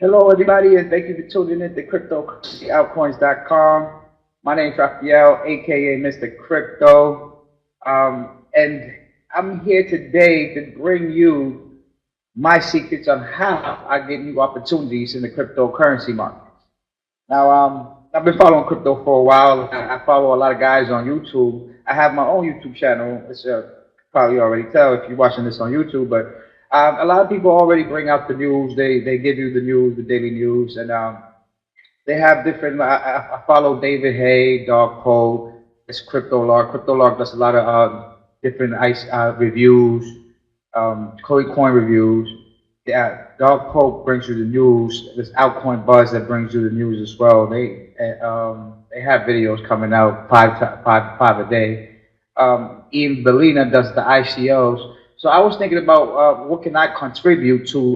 Hello, everybody, and thank you for tuning in to CryptoCurrencyAltCoins.com. My name is Raphael, aka Mr. Crypto, and I'm here today to bring you my secrets on how I get new opportunities in the cryptocurrency markets. Now, I've been following crypto for a while. I follow a lot of guys on YouTube. I have my own YouTube channel. It's probably already tell if you're watching this on YouTube, but a lot of people already bring out the news. They give you the news, the daily news, and they have different. I follow David Hay, Dog Code, it's Crypto Log. Crypto Log does a lot of different ice reviews, coin reviews. Yeah, Dog Code brings you the news. There's AltCoin Buzz that brings you the news as well. They have videos coming out five a day. Ian Bellina does the ICOs. So I was thinking about what can I contribute to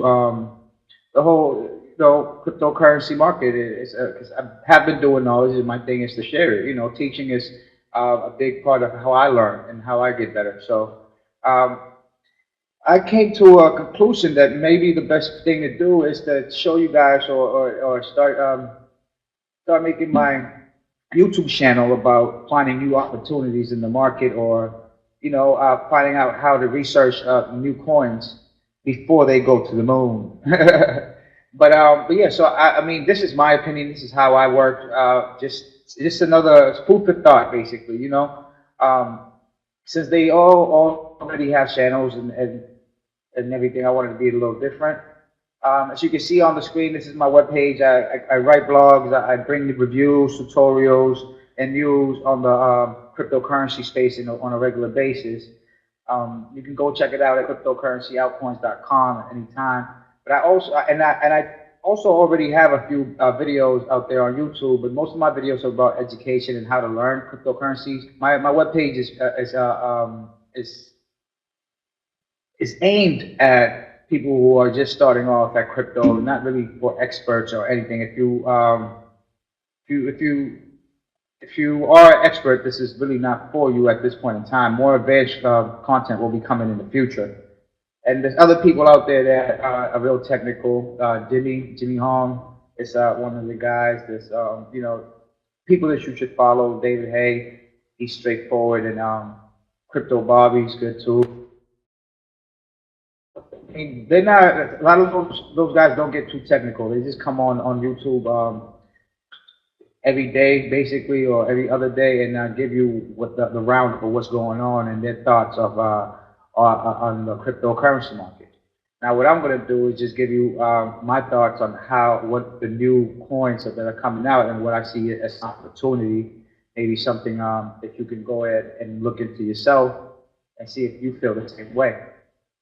the whole cryptocurrency market. Because I have been doing knowledge, and my thing is to share it. Teaching is a big part of how I learn and how I get better. So I came to a conclusion that maybe the best thing to do is to show you guys or start making my YouTube channel about finding new opportunities in the market, or finding out how to research new coins before they go to the moon. But yeah, so I mean, this is my opinion. This is how I work. Just another food for thought, basically. Since they all already have channels and everything, I wanted to be a little different. As you can see on the screen, this is my webpage. I write blogs. I bring the reviews, tutorials, and news on the cryptocurrency space on a regular basis. You can go check it out at cryptocurrencyaltcoins.com at any time. But I also already have a few videos out there on YouTube. But most of my videos are about education and how to learn cryptocurrencies. My webpage is aimed at people who are just starting off at crypto, not really for experts or anything. If you are an expert, this is really not for you at this point in time. More advanced content will be coming in the future. And there's other people out there that are real technical. Jimmy Hong is one of the guys. There's people that you should follow. David Hay, he's straightforward, and Crypto Bobby's good too. I mean, they're not. A lot of those guys don't get too technical. They just come on YouTube every day, basically, or every other day, and give you what the roundup of what's going on and their thoughts of on the cryptocurrency market. Now, what I'm going to do is just give you my thoughts on what the new coins that are coming out and what I see as an opportunity, maybe something that you can go ahead and look into yourself and see if you feel the same way.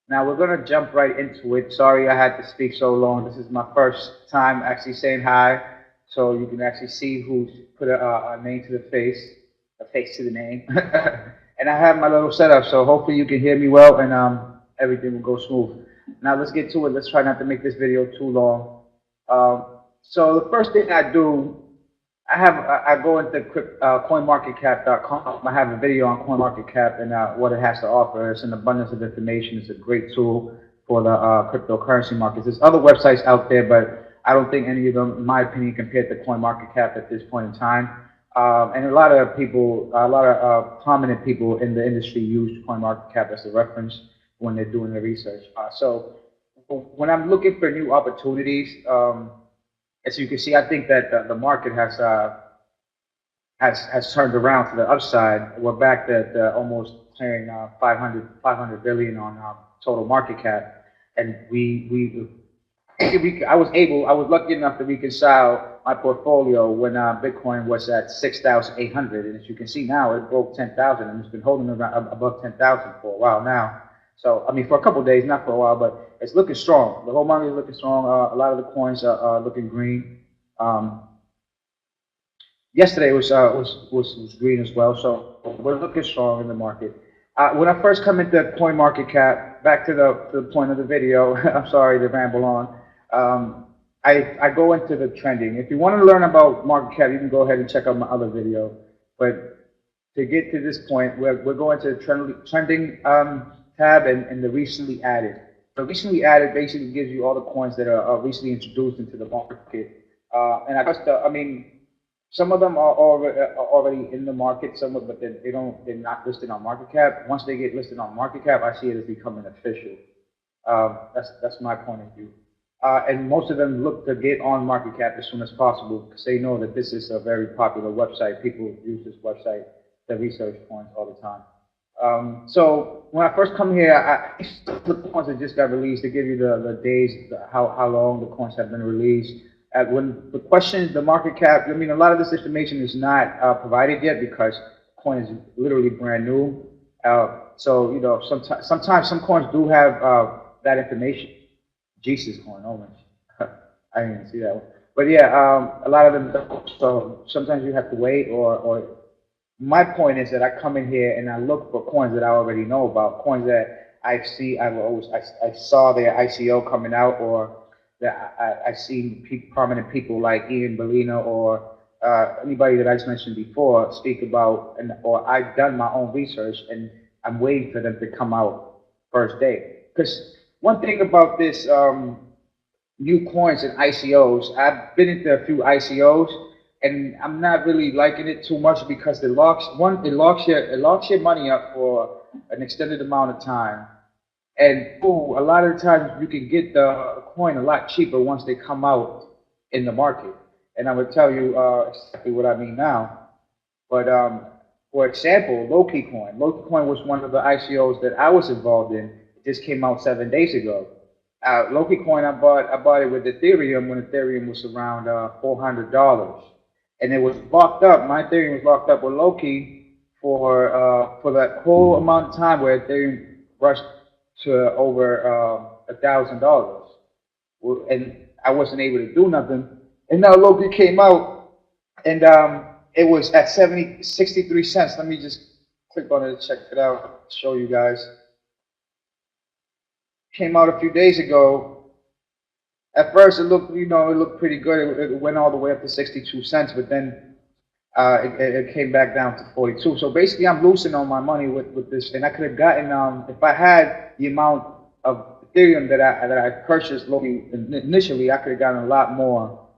Now we're going to jump right into it. Sorry I had to speak so long. This is my first time actually saying hi, so you can actually see who's put a name to the face, a face to the name. And I have my little setup, so hopefully you can hear me well, and everything will go smooth. Now let's get to it. Let's try not to make this video too long. So the first thing I do, I go into CoinMarketCap.com. I have a video on CoinMarketCap and what it has to offer. It's an abundance of information. It's a great tool for the cryptocurrency markets. There's other websites out there, but I don't think any of them, in my opinion, compared to CoinMarketCap at this point in time. And a lot of prominent people in the industry use CoinMarketCap as a reference when they're doing their research. So when I'm looking for new opportunities, as you can see, I think that the market has turned around to the upside. We're back at almost clearing 500 billion on total market cap, and I was lucky enough to reconcile my portfolio when Bitcoin was at 6,800, and as you can see now, it broke 10,000, and it's been holding around above 10,000 for a while now. So, I mean, for a couple of days, not for a while, but it's looking strong. The whole market is looking strong. A lot of the coins are looking green. Yesterday was green as well. So we're looking strong in the market. When I first come into CoinMarketCap, back to the point of the video, I'm sorry to ramble on. I go into the trending. If you want to learn about market cap, you can go ahead and check out my other video. But to get to this point, we're going to the trending tab and the recently added. The recently added basically gives you all the coins that are recently introduced into the market. And I guess I mean, some of them are already in the market, some of but they're not listed on market cap. Once they get listed on market cap, I see it as becoming official. That's my point of view. And most of them look to get on market cap as soon as possible because they know that this is a very popular website. People use this website to research coins all the time. So when I first come here, I look at the coins that just got released. They give you the days, how long the coins have been released. When the question, the market cap, I mean, a lot of this information is not provided yet because coin is literally brand new. So you know, sometimes some coins do have that information. Jesus coin, oh my, I didn't even see that one. But yeah, a lot of them don't. So sometimes you have to wait, or my point is that I come in here and I look for coins that I already know about, coins that I saw their ICO coming out, or that I see prominent people like Ian Bellino or anybody that I just mentioned before speak about, or I've done my own research and I'm waiting for them to come out first day. Because one thing about this new coins and ICOs, I've been into a few ICOs and I'm not really liking it too much because it locks your money up for an extended amount of time. And two, a lot of the times you can get the coin a lot cheaper once they come out in the market. And I will tell you exactly what I mean now. But for example, Loki coin. Loki coin was one of the ICOs that I was involved in. It just came out 7 days ago. Loki coin, I bought it with Ethereum when Ethereum was around $400, and it was locked up. My Ethereum was locked up with Loki for that whole amount of time where Ethereum rushed to over $1,000, and I wasn't able to do nothing. And now Loki came out, and it was at 63 cents. Let me just click on it and check it out, show you guys. Came out a few days ago. At first, it looked pretty good. It went all the way up to 62 cents, but then it came back down to 42. So basically, I'm losing all my money with this, and I could have gotten if I had the amount of Ethereum that I purchased initially, I could have gotten a lot more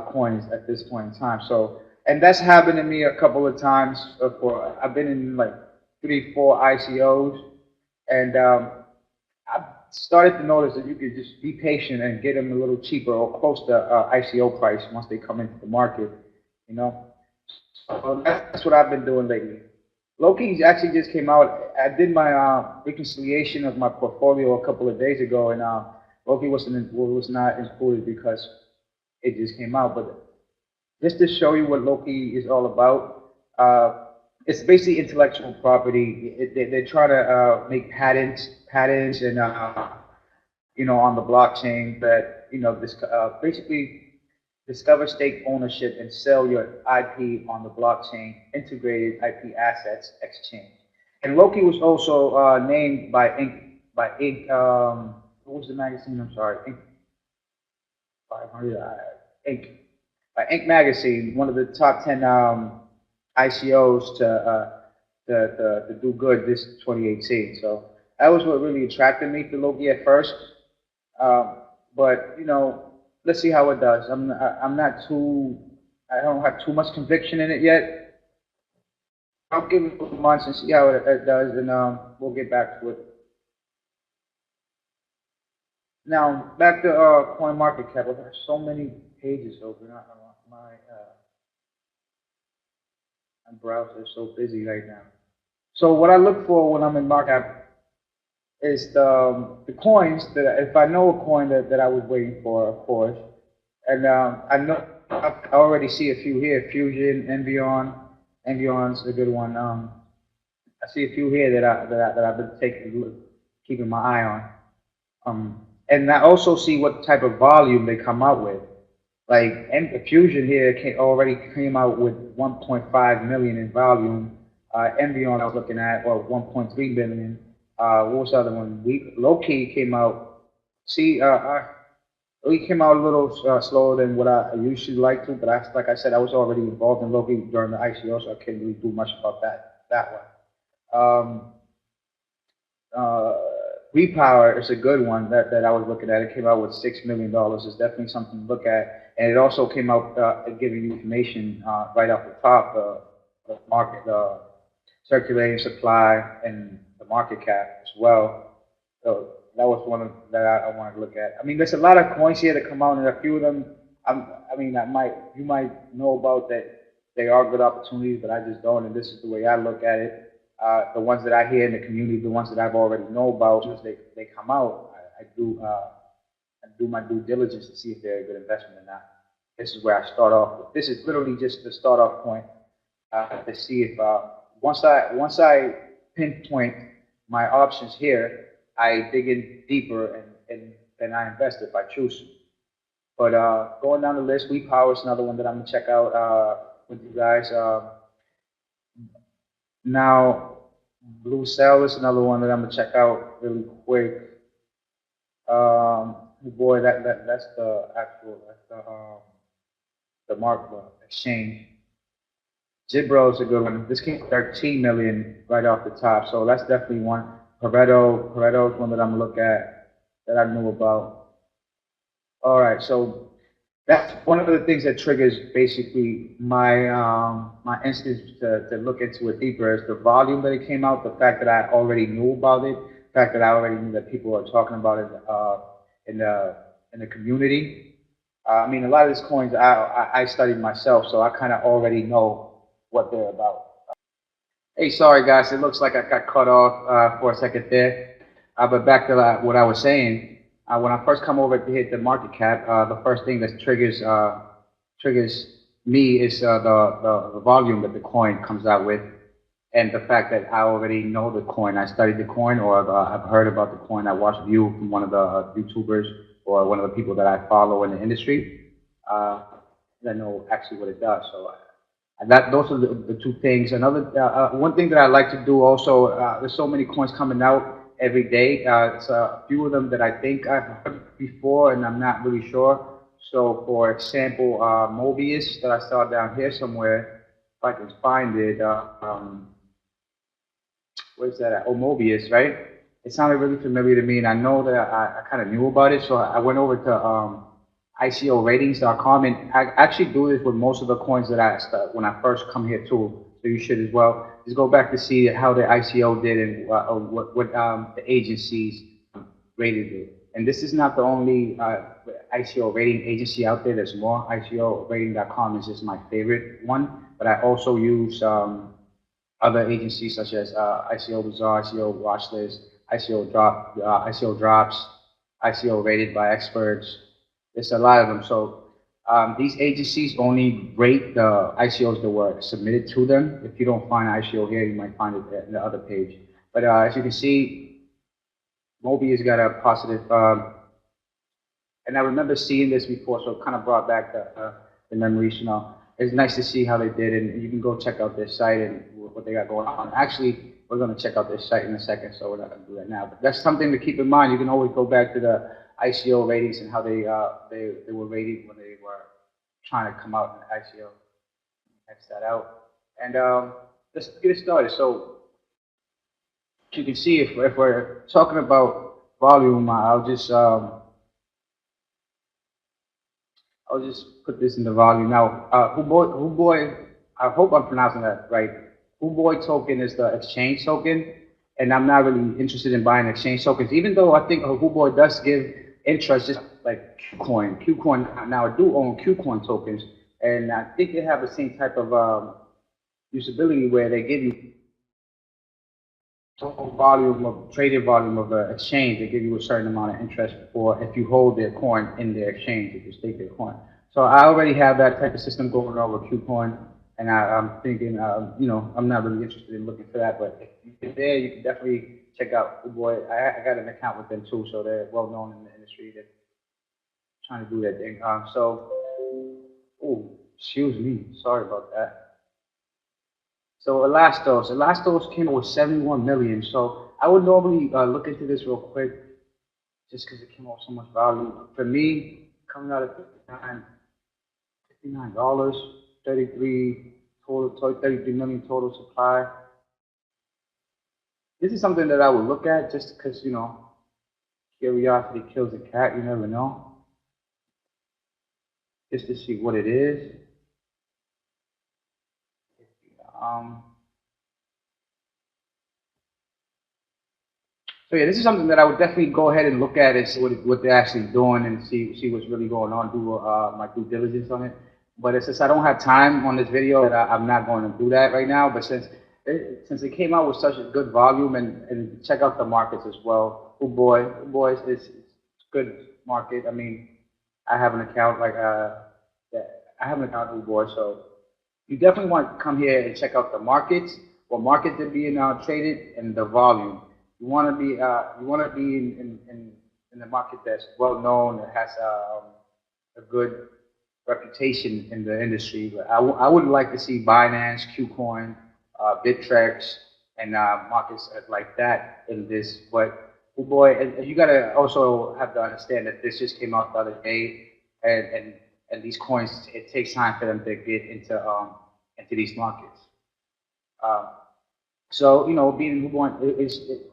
coins at this point in time. So, and that's happened to me a couple of times. I've been in like 3, 4 ICOs, and I started to notice that you could just be patient and get them a little cheaper or close to ICO price once they come into the market, you know. So that's what I've been doing lately. Loki actually just came out. I did my reconciliation of my portfolio a couple of days ago, and Loki was not included because it just came out. But just to show you what Loki is all about, it's basically intellectual property. They're trying to make patents and on the blockchain that this basically discover stake ownership and sell your IP on the blockchain integrated IP assets exchange. And Loki was also named by Inc. What was the magazine? I'm sorry, Inc. 500 Inc. By Inc. magazine, one of the top 10 ICOs to do good this 2018. So that was what really attracted me to Loki at first. But let's see how it does. I don't have too much conviction in it yet. I'll give it a couple months and see how it does, and we'll get back to it. Now back to CoinMarketCap. I've got so many pages open. My browser is so busy right now. So what I look for when I'm in market is the coins that if I know a coin that I was waiting for, of course, and I already see a few here. Fusion, Envion's a good one. I see a few here that I've been keeping my eye on. And I also see what type of volume they come out with. Like Fusion here already came out with 1.5 million in volume. Envion I was looking at, or 1.3 billion. What was the other one? Low-key came out. See, we came out a little slower than what I usually like to, but like I said, I was already involved in Loki during the ICO, so I can't really do much about that one. Repower is a good one that I was looking at. It came out with $6 million. It's definitely something to look at, and it also came out giving you information right off the top, the market, circulating supply, and the market cap as well. So that was one of that I wanted to look at. I mean, there's a lot of coins here that come out, and a few of them, I mean, you might know about that. They are good opportunities, but I just don't. And this is the way I look at it. The ones that I hear in the community, the ones that I've already know about, as they come out, I do my due diligence to see if they're a good investment or not. This is where I start off with. This is literally just the start off point to see if once I pinpoint my options here, I dig in deeper and then I invest if I choose to. But going down the list, WePower is another one that I'm gonna check out with you guys. Now, Blue Cell is another one that I'm gonna check out really quick. Boy, that's the actual the market exchange. Jibro is a good one. This came 13 million right off the top, so that's definitely one. Pareto is one that I'm gonna look at that I knew about. All right, so that's one of the things that triggers basically my instinct to look into it deeper is the volume that it came out, the fact that I already knew about it, the fact that I already knew that people are talking about it in the community. I mean, a lot of these coins I studied myself, so I kind of already know what they're about. Hey, sorry guys, it looks like I got cut off for a second there, but back to what I was saying. When I first come over to hit the market cap, the first thing that triggers me is the volume that the coin comes out with, and the fact that I already know the coin. I studied the coin, or I've heard about the coin. I watched view from one of the YouTubers or one of the people that I follow in the industry that know actually what it does. So those are the two things. Another one thing that I like to do also. There's so many coins coming out every day. It's a few of them that I think I've heard before, and I'm not really sure. So, for example, Mobius that I saw down here somewhere, if I can find it. Where's that at? Oh, Mobius, right? It sounded really familiar to me, and I know that I kind of knew about it. So I went over to ICOratings.com, and I actually do this with most of the coins that I start when I first come here too. So you should as well. Just go back to see how the ICO did and what the agencies rated it. And this is not the only ICO rating agency out there. There's more. ICOrating.com is just my favorite one. But I also use other agencies such as ICO Bazaar, ICO Watchlist, ICO Drops, ICO Rated by Experts. There's a lot of them. So these agencies only rate the ICOs that were submitted to them. If you don't find ICO here, you might find it in the other page. But as you can see, Mobi has got a positive, and I remember seeing this before, so it kind of brought back the memories. You know, it's nice to see how they did, and you can go check out their site and what they got going on. Actually, we're going to check out their site in a second, so we're not going to do that now. But that's something to keep in mind. You can always go back to the ICO ratings and how they were rated when they were trying to come out in the ICO. X that out, and let's get it started. So you can see if we're talking about volume, I'll just put this in the volume now. Huboy, I hope I'm pronouncing that right. Huboy token is the exchange token, and I'm not really interested in buying exchange tokens, even though I think Huboy does give interest, just like Qcoin. Qcoin, now I do own Qcoin tokens, and I think they have the same type of usability where they give you total volume of traded volume of the exchange. They give you a certain amount of interest for if you hold their coin in their exchange, if you stake their coin. So I already have that type of system going over Qcoin, and I'm thinking, you know, I'm not really interested in looking for that, but if you're there, you can definitely check out Huboy. I got an account with them too, so they're well known in the industry. They're trying to do that thing. Oh, excuse me, sorry about that. So Elastos came out with 71 million. So I would normally look into this real quick, just because it came out with so much value. For me, coming out at $59, 33 million total supply. This is something that I would look at just because, you know, Curiosity kills a cat. You never know. Just to see what it is. Um, so yeah, this is something that I would definitely go ahead and look at and see what they're actually doing and see what's really going on. Do my due diligence on it. But it's just I don't have time on this video that I'm not going to do that right now. But since it came out with such a good volume and check out the markets as well. Oh boy, it's good market. I mean, I have an account I have an account oh boy, so you definitely want to come here and check out the markets, what markets they're being traded, and the volume. You want to be in the market that's well known, that has a good reputation in the industry. But I would like to see Binance, KuCoin, Bittrex, and markets like that in this. But oh boy, and you gotta also have to understand that this just came out the other day, and these coins, it takes time for them to get into these markets. Um, so, you know, being who want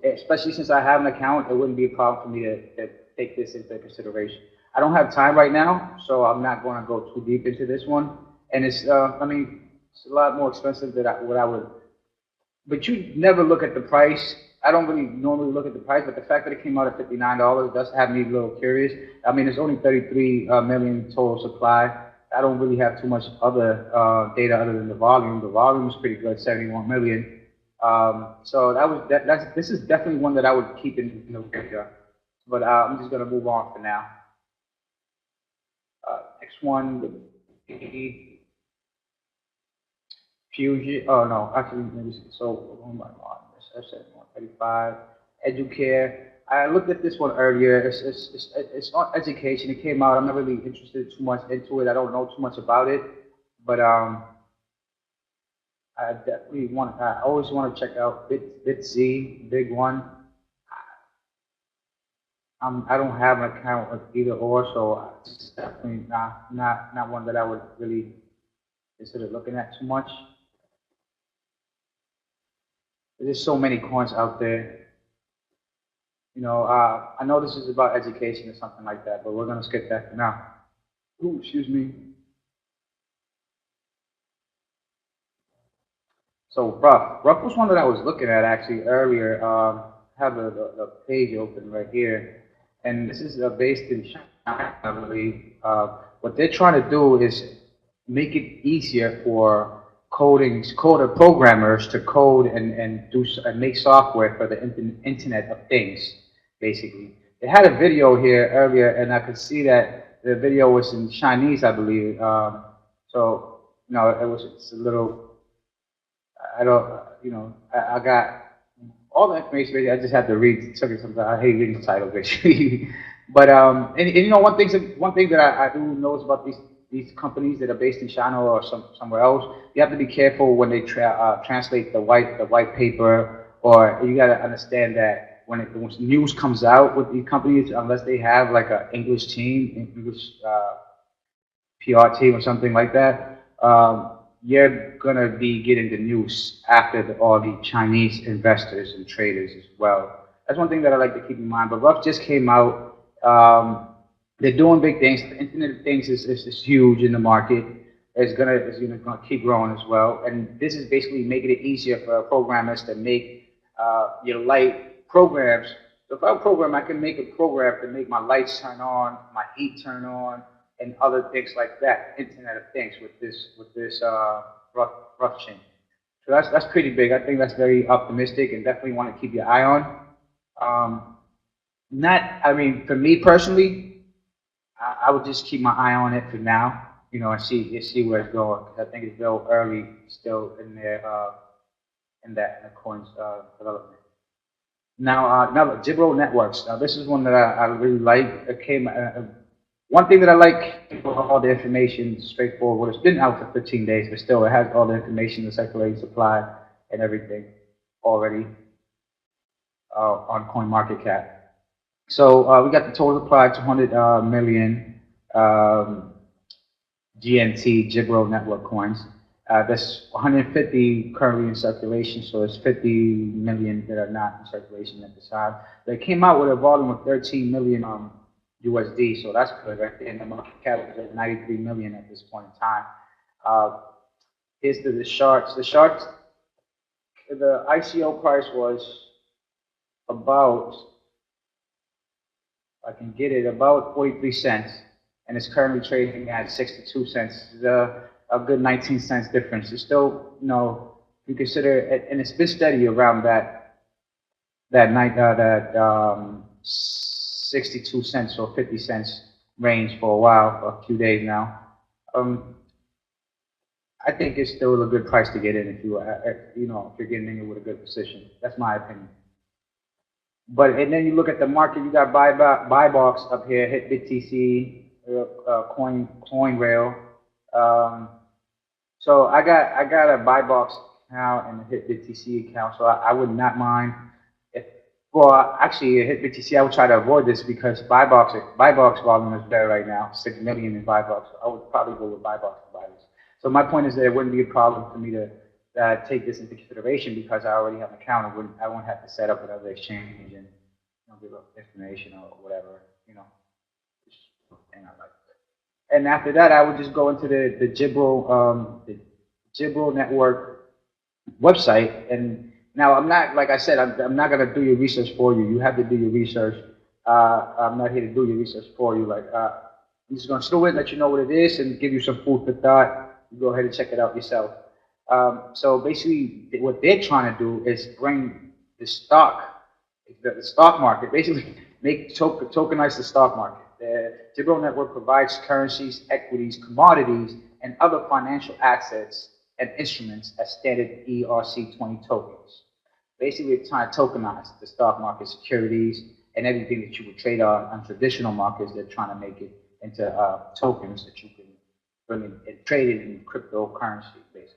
especially since I have an account, it wouldn't be a problem for me to take this into consideration. I don't have time right now, so I'm not going to go too deep into this one. And I mean, it's a lot more expensive than what I would. But you never look at the price. I don't really normally look at the price, but the fact that it came out at $59 does have me a little curious. I mean, it's only 33 million total supply. I don't really have too much other data other than the volume. The volume is pretty good, 71 million. So this is definitely one that I would keep in the radar. But I'm just gonna move on for now. Next one would be Fusion. Oh no, actually maybe so. Oh my God, I said 135. Educare. I looked at this one earlier. It's not education. It came out. I'm not really interested too much into it. I don't know too much about it, but I definitely want. I always want to check out BitZ, big one. I don't have an account with either or, so it's definitely not one that I would really consider looking at too much. There's so many coins out there. You know, I know this is about education or something like that, but we're gonna skip that for now. Ooh, excuse me. So Rough was one that I was looking at actually earlier. I have the page open right here, and this is based in China, I believe. What they're trying to do is make it easier for coder programmers to code and make software for the Internet of Things, basically. They had a video here earlier, and I could see that the video was in Chinese, I believe. So, you know, it's a little I don't, you know, I got all the information. Basically, I just had to read. Took it sometimes. I hate reading the title, basically. But and you know, one thing that I do know is about these companies that are based in China or somewhere else. You have to be careful when they translate the white paper, or you got to understand that when news comes out with these companies, unless they have like an English team, English PR team or something like that, you're gonna be getting the news after all the Chinese investors and traders as well. That's one thing that I like to keep in mind. But Rough just came out. They're doing big things. The Internet of Things is huge in the market. It's gonna keep growing as well. And this is basically making it easier for programmers to make your light programs. So if I program, I can make a program to make my lights turn on, my heat turn on, and other things like that. Internet of Things with this rough chain. So that's pretty big. I think that's very optimistic, and definitely want to keep your eye on. Um, not, I mean, for me personally, I would just keep my eye on it for now. You know, and see where it's going. Because I think it's still early, still in there in the coins development. Now Gibro Networks. Now this is one that I really like. It came. One thing that I like, all the information straightforward. Well, it's been out for 15 days, but still, it has all the information, the circulating supply, and everything already on CoinMarketCap. So we got the total supply, 200 million GNT Gibro network coins. There's 150 currently in circulation, so it's 50 million that are not in circulation at this time. They came out with a volume of 13 million USD, so that's good right there. And the market cap is at 93 million at this point in time. Uh, Here's the charts. The charts, the ICO price was about, I can get it, about 43 cents, and it's currently trading at 62 cents. It's a good 19 cents difference. It's still, if you consider it, and it's been steady around that 62 cents or 50 cents range for a while, for a few days now. I think it's still a good price to get in if you're getting in with a good position. That's my opinion. But and then you look at the market, you got buy box up here, hit BitTC, coin rail. So I got a buy box account and a hit BitTC account, so I would not mind if, well, actually a hit BitTC I would try to avoid this because buy box volume is better right now, 6 million in buy box. So I would probably go with buy box to buy this. So my point is that it wouldn't be a problem for me to take this into consideration because I already have an account. I wouldn't have to set up another exchange and give up information or whatever, And and after that, I would just go into the Gibro network website. And now I'm not, like I said, I'm not gonna do your research for you. You have to do your research. I'm not here to do your research for you. I'm just gonna show it, let you know what it is, and give you some food for thought. You go ahead and check it out yourself. So basically, what they're trying to do is bring the stock market, basically tokenize the stock market. The Gibro network provides currencies, equities, commodities, and other financial assets and instruments as standard ERC20 tokens. Basically, it's trying to tokenize the stock market securities and everything that you would trade on traditional markets. They're trying to make it into tokens that you can bring in and trade it in cryptocurrency, basically.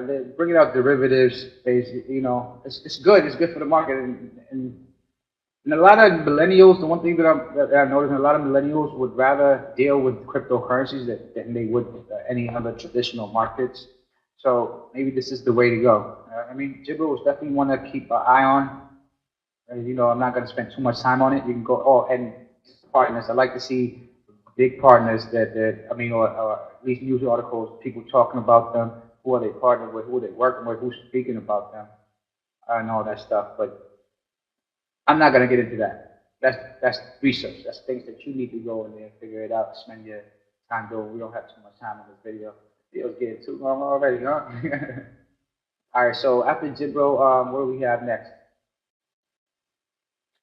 They're bringing out derivatives, basically, it's good. It's good for the market, and a lot of millennials. The one thing that I'm noticing, a lot of millennials would rather deal with cryptocurrencies than they would any other traditional markets. So maybe this is the way to go. I mean, Gibro is definitely one to keep an eye on. I'm not going to spend too much time on it. You can go. Oh, and partners. I like to see big partners or at least news articles, people talking about them. Who are they partnered with? Who are they working with? Who's speaking about them? And all that stuff. But I'm not gonna get into that. That's research. That's things that you need to go in there and figure it out. Spend your time doing. We don't have too much time on this video. Video's getting too long already, huh? All right. So after Gibro, what do we have next?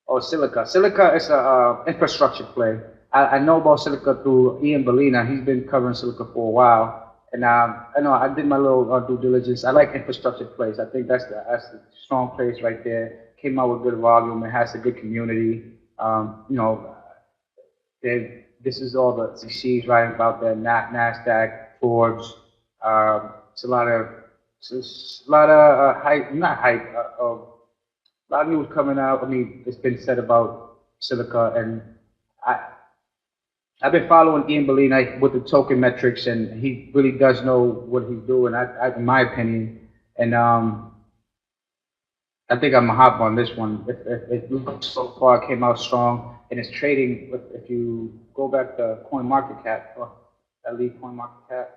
Oh, Zilliqa. Zilliqa is a infrastructure play. I know about Zilliqa through Ian Bellina. He's been covering Zilliqa for a while. And I know I did my little due diligence. I like infrastructure plays. I think that's the strong place right there. Came out with good volume. It has a good community. This is all the CCs writing about that. Nasdaq, Forbes. It's a lot of hype. Not hype. A lot of news coming out. I mean, it's been said about Zilliqa, and I've been following Ian Bellina with the token metrics, and he really does know what he's doing, in my opinion. And I think I'm gonna hop on this one. It looks so far came out strong, and it's trading. If you go back to CoinMarketCap, that leave CoinMarketCap.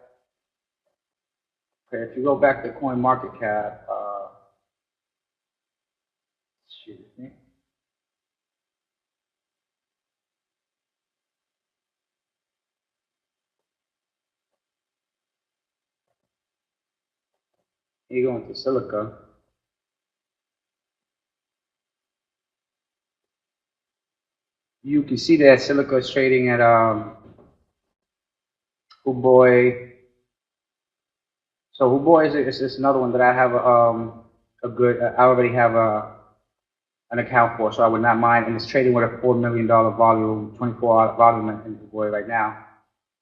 Okay, if you go back to CoinMarketCap, excuse me. You go into Zilliqa. You can see that Zilliqa is trading at Huboy. So Huboy is another one that I have I already have an account for, so I would not mind. And it's trading with a $4 million volume, 24-hour volume in Huboy right now.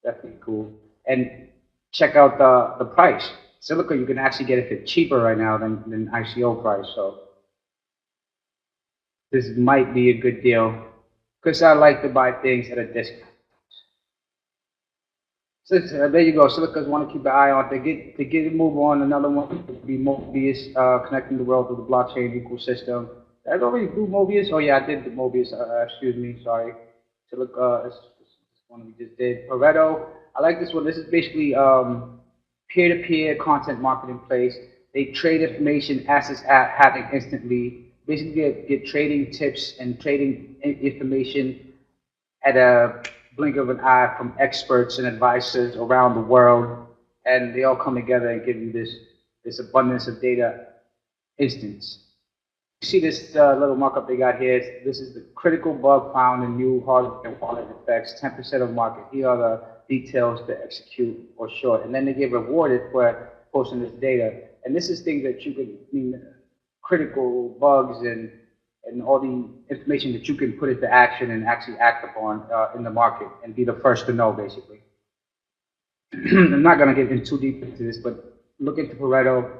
Definitely cool. And check out the price. Zilliqa, you can actually get it for cheaper right now than ICO price. So this might be a good deal because I like to buy things at a discount. So there you go. Zilliqa's want to keep an eye on. To get move on. Another one would be Mobius, connecting the world to the blockchain ecosystem. Did I already do Mobius? Oh yeah, I did the Mobius. Excuse me, sorry. Zilliqa, this one we just did. Pareto. I like this one. This is basically peer-to-peer content marketing place. They trade information, assets happening instantly. Basically, get trading tips and trading information at a blink of an eye from experts and advisors around the world, and they all come together and give you this abundance of data instance. You see this little markup they got here. This is the critical bug found in new hardware wallet effects. 10% of market. Here are the details to execute or short, and then they get rewarded for posting this data. And this is things that you can, I mean, critical bugs and all the information that you can put into action and actually act upon in the market and be the first to know, basically. I'm not going to get in too deep into this, but look into Pareto.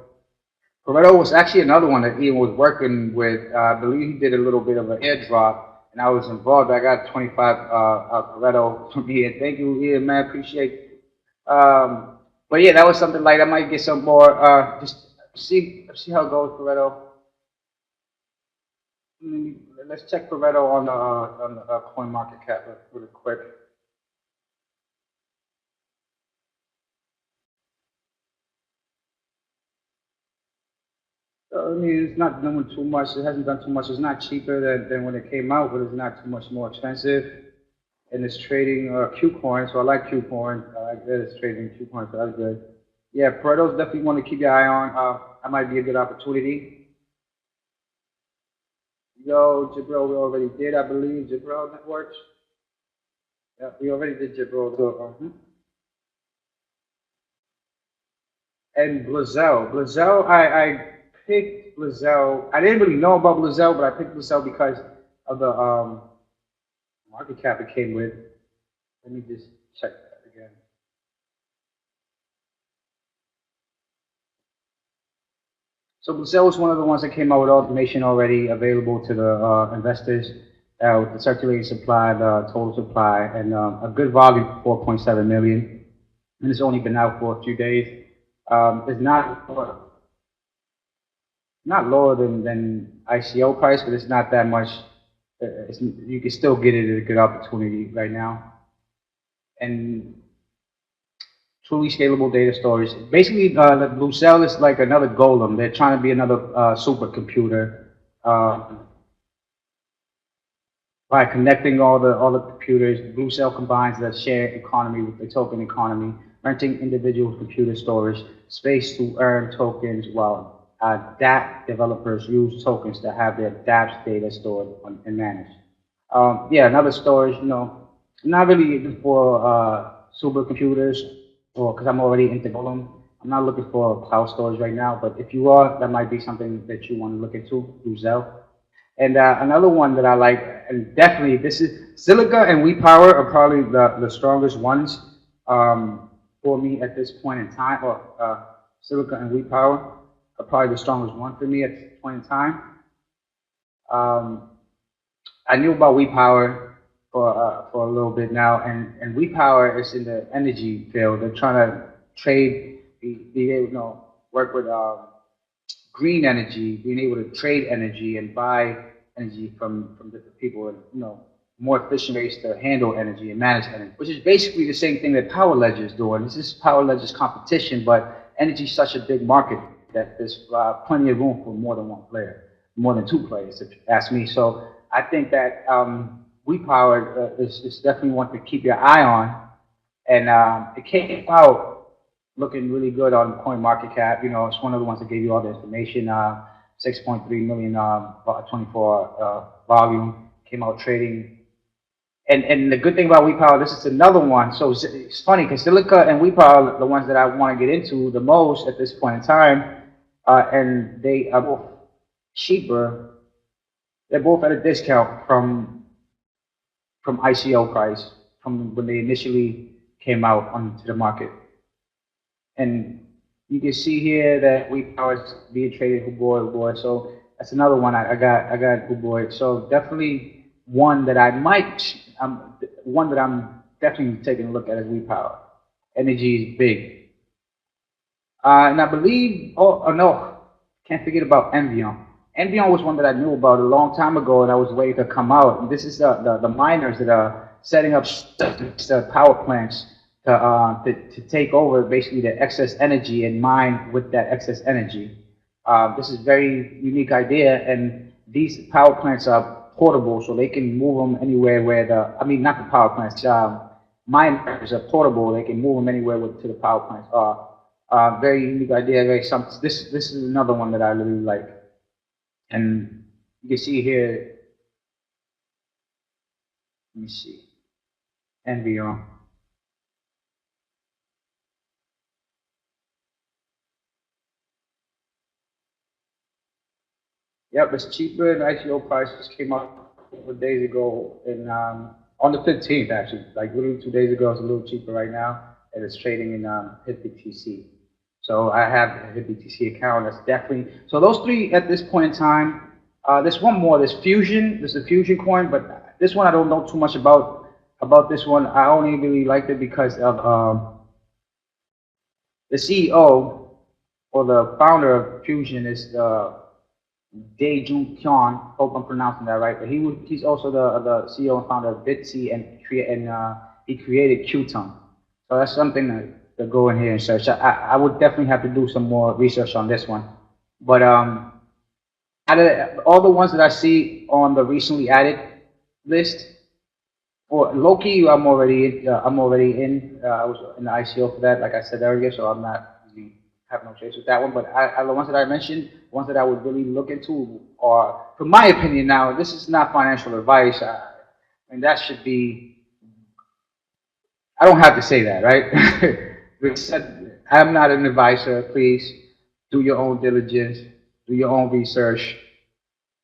Pareto was actually another one that Ian was working with. I believe he did a little bit of an airdrop, and I was involved. I got 25 Pareto from Ian. Thank you, Ian, man. Appreciate it. But yeah, that was something like I might get some more. Just see how it goes, Pareto. Let's check Pareto on the coin market cap really quick. I mean, it's not doing too much. It hasn't done too much. It's not cheaper than when it came out, but it's not too much more expensive. And it's trading Q coin, so I like Q coin. I like that it's trading Q coin, so that's good. Yeah, Pareto's definitely one to keep your eye on. That might be a good opportunity. Yo, Jabril, we already did, I believe. Jabril Networks. Yeah, we already did Jabril. So, and Blazel. Blazel, I picked Blazel. I didn't really know about Blazel, but I picked Blazel because of the market cap it came with. Let me just check that again. So Blazel was one of the ones that came out with all information already available to the investors, with the circulating supply, the total supply, and a good volume, 4.7 million. And it's only been out for a few days. It's not lower than ICO price, but it's not that much. You can still get it at a good opportunity right now. And truly scalable data storage. Basically, the Blue Cell is like another golem. They're trying to be another supercomputer by connecting all the computers. Blue Cell combines the shared economy with the token economy, renting individual computer storage space to earn tokens, while dApp developers use tokens to have their dApps data stored and managed. Yeah, another storage. Not really for supercomputers, or because I'm already into Golem. I'm not looking for cloud storage right now, but if you are, that might be something that you want to look into through Zell. And another one that I like, and definitely this is Zilliqa and WePower are probably the strongest ones for me at this point in time. Or Zilliqa and WePower are probably the strongest one for me at this point in time. I knew about WePower for a little bit now, and WePower is in the energy field. They're trying to trade, be able to work with green energy, being able to trade energy and buy energy from different people, and more efficient ways to handle energy and manage energy, which is basically the same thing that Power Ledger is doing. This is Power Ledger's competition, but energy is such a big market that there's plenty of room for more than one player, more than two players, if you ask me. So I think that WePower is definitely one to keep your eye on, and it came out looking really good on CoinMarketCap. It's one of the ones that gave you all the information. 6.3 million 24 volume came out trading. And the good thing about WePower, this is another one. So it's funny because Zilliqa and WePower are the ones that I want to get into the most at this point in time, and they are both cheaper. They're both at a discount from ICO price from when they initially came out onto the market. And you can see here that WePower is being traded Huboy. So that's another one I got Huboy. So definitely one that I'm definitely taking a look at is WePower. energy is big. And I believe, oh no, can't forget about Envion. Envion was one that I knew about a long time ago, and I was waiting to come out. And this is the miners that are setting up power plants to take over basically the excess energy and mine with that excess energy. This is a very unique idea, and these power plants are portable, so they can move them anywhere where I mean, not the power plants, miners are portable, they can move them anywhere to the power plants are. Very unique idea, this is another one that I really like. And you can see here, let me see, Envion. Yep, it's cheaper, and ICO prices came up a couple of days ago, and on the 15th actually, like literally 2 days ago. It's a little cheaper right now, and it's trading in HitBTC. So I have a HitBTC account. That's definitely so. Those three at this point in time. There's one more. There's Fusion. There's a Fusion coin, but this one I don't know too much about this one. I only really liked it because of the CEO or the founder of Fusion is D.Tube. Hope I'm pronouncing that right. But he's also the CEO and founder of Bitsy, and he created Qtum. So that's something to go in here and search. I would definitely have to do some more research on this one. But out of all the ones that I see on the recently added list, for Loki, I'm already in. I was in the ICO for that, like I said earlier, so I'm not really have no chase with that one. But the ones that I mentioned, ones that I would really look into are, from my opinion, now this is not financial advice. I mean, that should be. I don't have to say that, right? I'm not an advisor. Please do your own diligence, do your own research.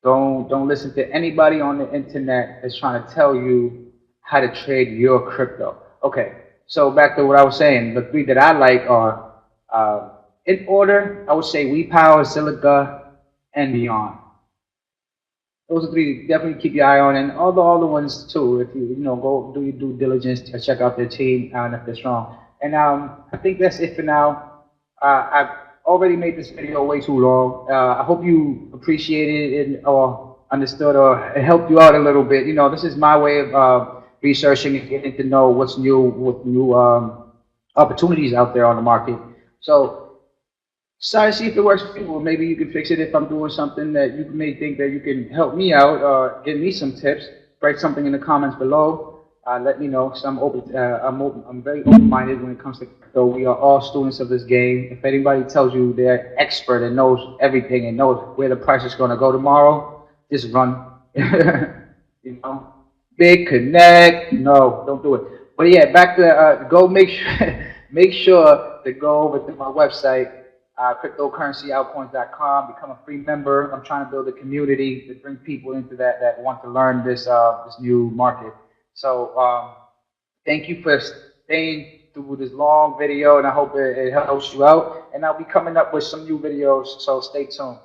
Don't listen to anybody on the internet that's trying to tell you how to trade your crypto. Okay, so back to what I was saying. The three that I like are, in order, I would say WePower, Zilliqa, and Envion. Those are three. Definitely keep your eye on, and all the other ones too. If you go do your due diligence, check out their team, and if they're strong. And I think that's it for now. I've already made this video way too long. I hope you appreciated it or understood, or it helped you out a little bit. This is my way of researching and getting to know what's new, with new opportunities out there on the market. So try to see if it works for you, or maybe you can fix it if I'm doing something that you may think that you can help me out or give me some tips. Write something in the comments below. Let me know. So I'm very open-minded when it comes to crypto. We are all students of this game. If anybody tells you they're expert and knows everything and knows where the price is going to go tomorrow, just run. Big connect. No, don't do it. But yeah, back to go. Make sure to go over to my website. Cryptocurrencyaltcoins.com. Become a free member. I'm trying to build a community to bring people into that want to learn this new market. So thank you for staying through this long video, and I hope it helps you out. And I'll be coming up with some new videos, so stay tuned.